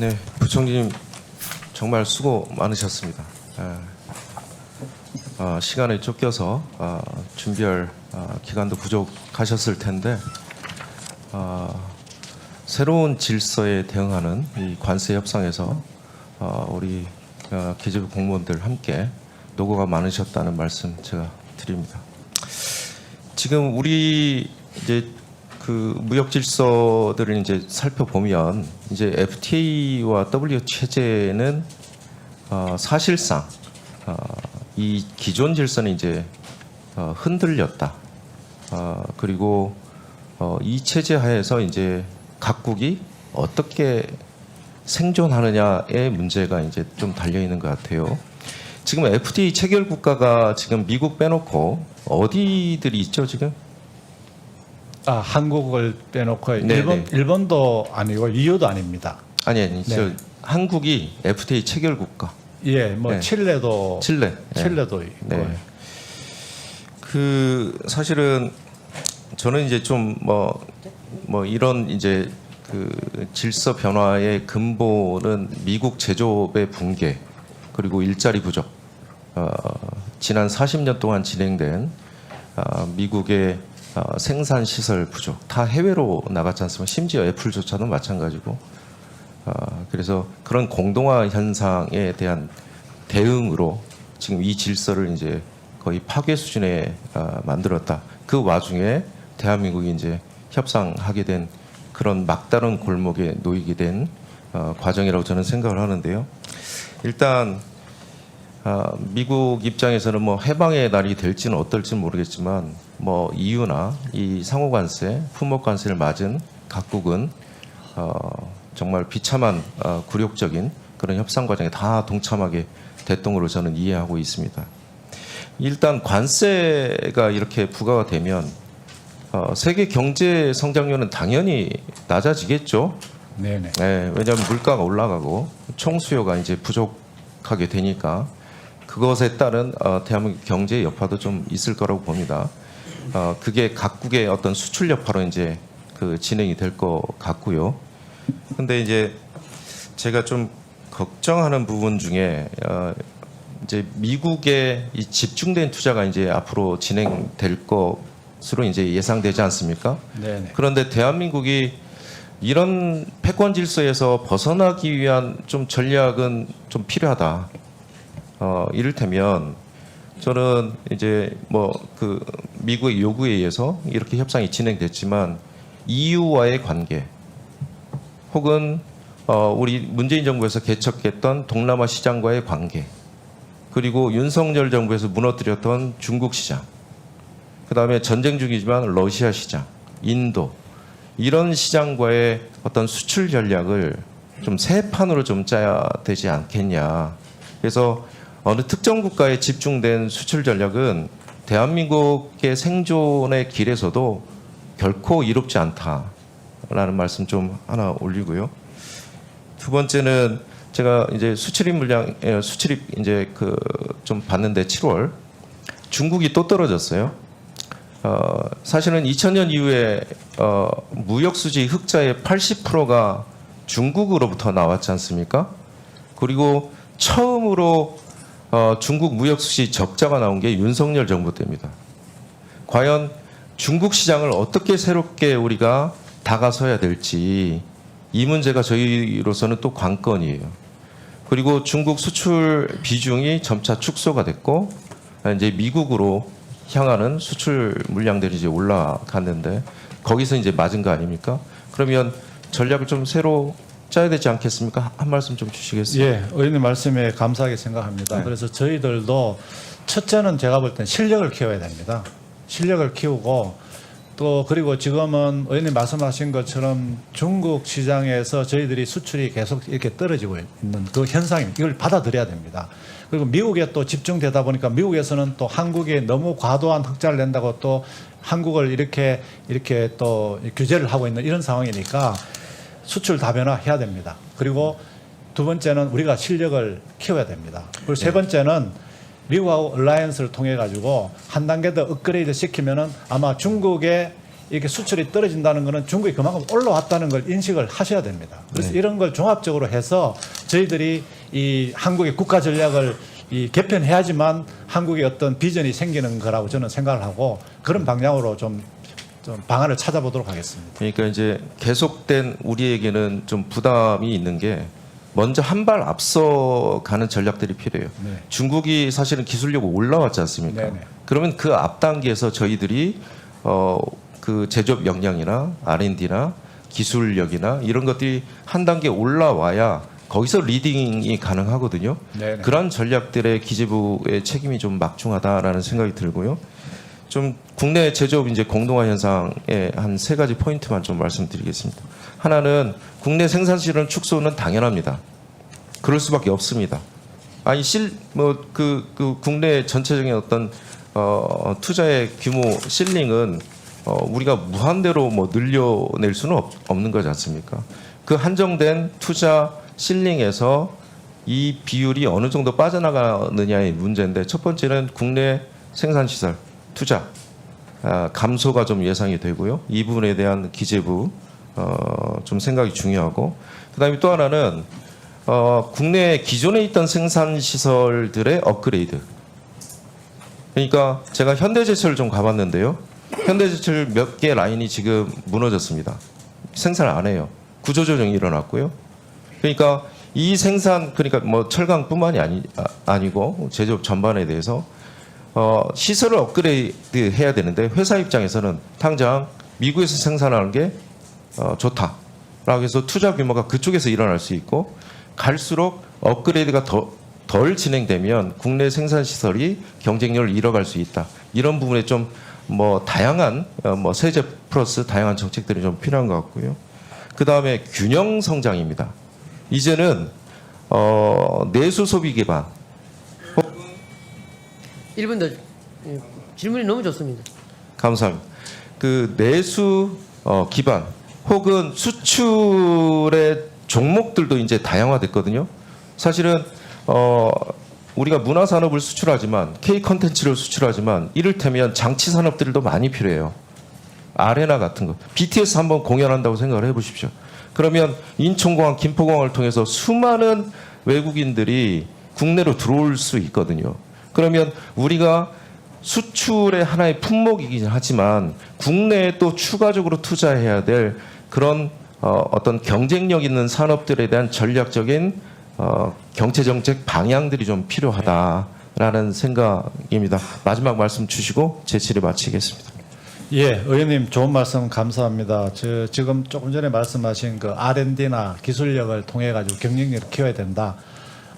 네, 부총리님 정말 수고 많으셨습니다. 시간에 쫓겨서 준비할 기간도 부족하셨을 텐데 새로운 질서에 대응하는 이 관세 협상에서 우리 기재부 공무원들 함께 노고가 많으셨다는 말씀 제가 드립니다. 지금 우리 이제 그 무역 질서들을 이제 살펴보면 이제 FTA와 WTO 체제는 사실상 이 기존 질서는 이제 흔들렸다. 그리고 이 체제 하에서 이제 각국이 어떻게 생존하느냐의 문제가 이제 좀 달려 있는 것 같아요. 지금 FTA 체결 국가가 지금 미국 빼놓고 어디들이 있죠 지금? 한국을 빼놓고 네네. 일본도 아니고 EU도 아닙니다. 아니 네. 저 한국이 FTA 체결 국가. 예, 뭐 네. 칠레도 칠레. 칠레도 있고. 네. 그 사실은 저는 이제 좀 뭐 이런 이제 그 질서 변화의 근본은 미국 제조업의 붕괴 그리고 일자리 부족. 지난 40년 동안 진행된 미국의 생산 시설 부족 다 해외로 나갔지 않습니까? 심지어 애플조차도 마찬가지고. 그래서 그런 공동화 현상에 대한 대응으로 지금 이 질서를 이제 거의 파괴 수준에 만들었다. 그 와중에 대한민국이 이제 협상하게 된 그런 막다른 골목에 놓이게 된 과정이라고 저는 생각을 하는데요. 일단 미국 입장에서는 뭐 해방의 날이 될지는 어떨지는 모르겠지만 뭐 EU나 이 상호관세, 품목관세를 맞은 각국은 정말 비참한 굴욕적인 그런 협상 과정에 다 동참하게 됐던 걸로 저는 이해하고 있습니다. 일단 관세가 이렇게 부과가 되면 세계 경제 성장률은 당연히 낮아지겠죠. 네네. 네, 왜냐하면 물가가 올라가고 총수요가 이제 부족하게 되니까 그것에 따른 대한민국 경제 여파도 좀 있을 거라고 봅니다. 그게 각국의 어떤 수출 여파로 이제 그 진행이 될 것 같고요. 근데 이제 제가 좀 걱정하는 부분 중에 이제 미국의 이 집중된 투자가 이제 앞으로 진행될 것으로 이제 예상되지 않습니까? 네네. 그런데 대한민국이 이런 패권 질서에서 벗어나기 위한 좀 전략은 좀 필요하다. 이를테면 저는 이제 뭐 그 미국의 요구에 의해서 이렇게 협상이 진행됐지만 EU와의 관계 혹은 우리 문재인 정부에서 개척했던 동남아 시장과의 관계 그리고 윤석열 정부에서 무너뜨렸던 중국 시장 그다음에 전쟁 중이지만 러시아 시장, 인도 이런 시장과의 어떤 수출 전략을 좀 새 판으로 좀 짜야 되지 않겠냐. 그래서 어느 특정 국가에 집중된 수출 전략은 대한민국의 생존의 길에서도 결코 이롭지 않다라는 말씀 좀 하나 올리고요. 두 번째는 제가 이제 수출입 물량 수출입 이제 그 좀 봤는데 7월 중국이 또 떨어졌어요. 사실은 2000년 이후에 무역 수지 흑자의 80%가 중국으로부터 나왔지 않습니까? 그리고 처음으로 중국 무역 수지 적자가 나온 게 윤석열 정부 때입니다. 과연 중국 시장을 어떻게 새롭게 우리가 다가서야 될지 이 문제가 저희로서는 또 관건이에요. 그리고 중국 수출 비중이 점차 축소가 됐고 이제 미국으로 향하는 수출 물량들이 이제 올라갔는데 거기서 이제 맞은 거 아닙니까? 그러면 전략을 좀 새로 짜야 되지 않겠습니까? 한 말씀 좀 주시겠어요? 예, 의원님 말씀에 감사하게 생각합니다. 네. 그래서 저희들도 첫째는 제가 볼 땐 실력을 키워야 됩니다. 실력을 키우고 또 그리고 지금은 의원님 말씀하신 것처럼 중국 시장에서 저희들이 수출이 계속 이렇게 떨어지고 있는 그 현상입니다. 이걸 받아들여야 됩니다. 그리고 미국에 또 집중되다 보니까 미국에서는 또 한국에 너무 과도한 흑자를 낸다고 또 한국을 이렇게 또 규제를 하고 있는 이런 상황이니까 수출 다변화해야 됩니다. 그리고 두 번째는 우리가 실력을 키워야 됩니다. 그리고 세 번째는 미국하고 얼라이언스를 통해 가지고 한 단계 더 업그레이드 시키면은 아마 중국의 이렇게 수출이 떨어진다는 것은 중국이 그만큼 올라왔다는 걸 인식을 하셔야 됩니다. 그래서 네. 이런 걸 종합적으로 해서 저희들이 이 한국의 국가 전략을 이 개편해야지만 한국의 어떤 비전이 생기는 거라고 저는 생각을 하고 그런 방향으로 좀 방안을 찾아보도록 하겠습니다. 그러니까 이제 계속된 우리에게는 좀 부담이 있는 게 먼저 한 발 앞서 가는 전략들이 필요해요. 네. 중국이 사실은 기술력이 올라왔지 않습니까? 네네. 그러면 그 앞 단계에서 저희들이 그 제조업 역량이나 R&D나 기술력이나 이런 것들이 한 단계 올라와야 거기서 리딩이 가능하거든요. 네네. 그런 전략들의 기재부의 책임이 좀 막중하다라는 생각이 들고요. 좀 국내 제조업 이제 공동화 현상의 한 세 가지 포인트만 좀 말씀드리겠습니다. 하나는 국내 생산실은 축소는 당연합니다. 그럴 수밖에 없습니다. 아니 그 국내 전체적인 어떤 투자의 규모 실링은 우리가 무한대로 뭐 늘려낼 수는 없는 거지 않습니까? 그 한정된 투자 실링에서 이 비율이 어느 정도 빠져나가느냐의 문제인데 첫 번째는 국내 생산시설 투자 감소가 좀 예상이 되고요. 이 부분에 대한 기재부 좀 생각이 중요하고 그다음에 또 하나는 국내 기존에 있던 생산시설들의 업그레이드. 그러니까 제가 현대제철 좀 가봤는데요. 현대제철 몇 개 라인이 지금 무너졌습니다. 생산을 안 해요. 구조조정이 일어났고요. 그러니까 이 생산 그러니까 뭐 철강뿐만이 아니고 제조업 전반에 대해서 시설을 업그레이드 해야 되는데 회사 입장에서는 당장 미국에서 생산하는 게 좋다라고 해서 투자 규모가 그쪽에서 일어날 수 있고 갈수록 업그레이드가 덜 진행되면 국내 생산 시설이 경쟁력을 잃어갈 수 있다. 이런 부분에 좀 뭐 다양한 뭐 세제 플러스 다양한 정책들이 좀 필요한 것 같고요. 그 다음에 균형 성장입니다. 이제는 내수 소비 기반 1분 더 질문이 너무 좋습니다. 감사합니다. 그 내수 기반 혹은 수출의 종목들도 이제 다양화됐거든요. 사실은 우리가 문화산업을 수출하지만 K 컨텐츠를 수출하지만 이를테면 장치 산업들도 많이 필요해요. 아레나 같은 거. BTS 한번 공연한다고 생각을 해보십시오. 그러면 인천공항, 김포공항을 통해서 수많은 외국인들이 국내로 들어올 수 있거든요. 그러면 우리가 수출의 하나의 품목이긴 하지만 국내에 또 추가적으로 투자해야 될 그런 어떤 경쟁력 있는 산업들에 대한 전략적인 경제정책 방향들이 좀 필요하다라는 생각입니다. 마지막 말씀 주시고 제 질의 마치겠습니다. 예, 의원님 좋은 말씀 감사합니다. 지금 조금 전에 말씀하신 그 R&D나 기술력을 통해 가지고 경쟁력을 키워야 된다.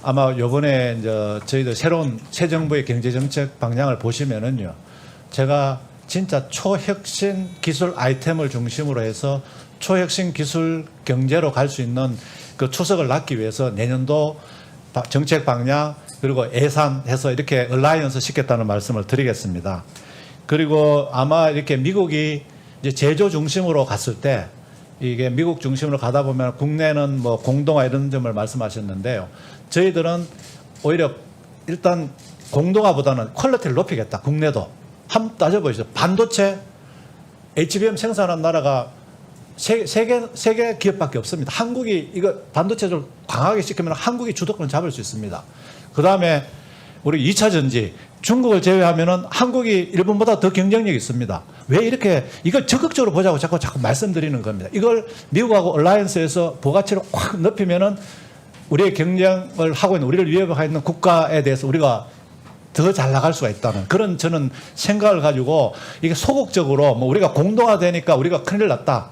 아마 이번에 이제 저희들 새로운 새 정부의 경제정책 방향을 보시면은요, 제가 진짜 초혁신 기술 아이템을 중심으로 해서 초혁신 기술 경제로 갈 수 있는 그 추석을 낳기 위해서 내년도 정책 방향 그리고 예산해서 이렇게 얼라이언스 시켰다는 말씀을 드리겠습니다. 그리고 아마 이렇게 미국이 이제 제조 중심으로 갔을 때 이게 미국 중심으로 가다 보면 국내는 뭐 공동화 이런 점을 말씀하셨는데요. 저희들은 오히려 일단 공동화보다는 퀄리티를 높이겠다. 국내도. 한번 따져보시죠. 반도체 HBM 생산한 나라가 세계 기업밖에 없습니다. 한국이 이거 반도체를 강하게 시키면 한국이 주도권을 잡을 수 있습니다. 그 다음에 우리 2차 전지 중국을 제외하면은 한국이 일본보다 더 경쟁력이 있습니다. 왜 이렇게 이걸 적극적으로 보자고 자꾸 말씀드리는 겁니다. 이걸 미국하고 얼라이언스에서 부가치를 확 높이면은 우리의 경쟁을 하고 있는 우리를 위협하고 있는 국가에 대해서 우리가 더 잘 나갈 수가 있다는 그런 저는 생각을 가지고 이게 소극적으로 뭐 우리가 공동화되니까 우리가 큰일 났다.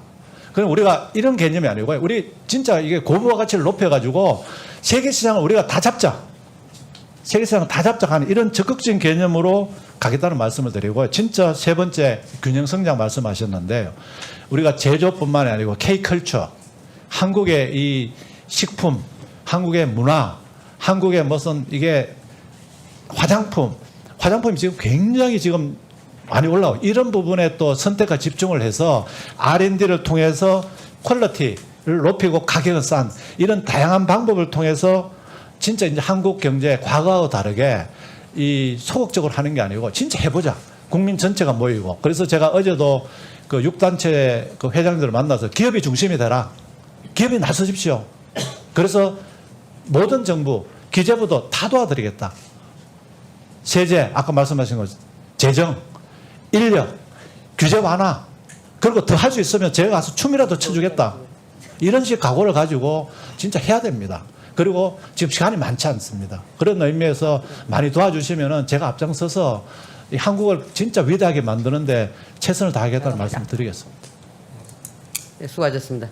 그럼 우리가 이런 개념이 아니고요. 우리 진짜 이게 고부가 가치를 높여가지고 세계 시장을 우리가 다 잡자. 세계 시장을 다 잡자 하는 이런 적극적인 개념으로 가겠다는 말씀을 드리고 진짜 세 번째 균형 성장 말씀하셨는데요. 우리가 제조뿐만이 아니고 K컬처, 한국의 이 식품, 한국의 문화, 한국의 무슨 이게 화장품이 지금 굉장히 지금 많이 올라오고 이런 부분에 또 선택과 집중을 해서 R&D를 통해서 퀄리티를 높이고 가격은 싼 이런 다양한 방법을 통해서 진짜 이제 한국 경제 과거하고 다르게 이 소극적으로 하는 게 아니고 진짜 해보자. 국민 전체가 모이고 그래서 제가 어제도 그 6단체 그 회장들을 만나서 기업이 중심이 되라. 기업이 나서십시오. 그래서 모든 정부, 기재부도 다 도와드리겠다. 세제, 아까 말씀하신 것, 재정, 인력, 규제 완화, 그리고 더 할 수 있으면 제가 가서 춤이라도 춰주겠다. 이런 식 각오를 가지고 진짜 해야 됩니다. 그리고 지금 시간이 많지 않습니다. 그런 의미에서 많이 도와주시면은 제가 앞장서서 이 한국을 진짜 위대하게 만드는데 최선을 다하겠다는 말씀을 드리겠습니다. 네, 수고하셨습니다.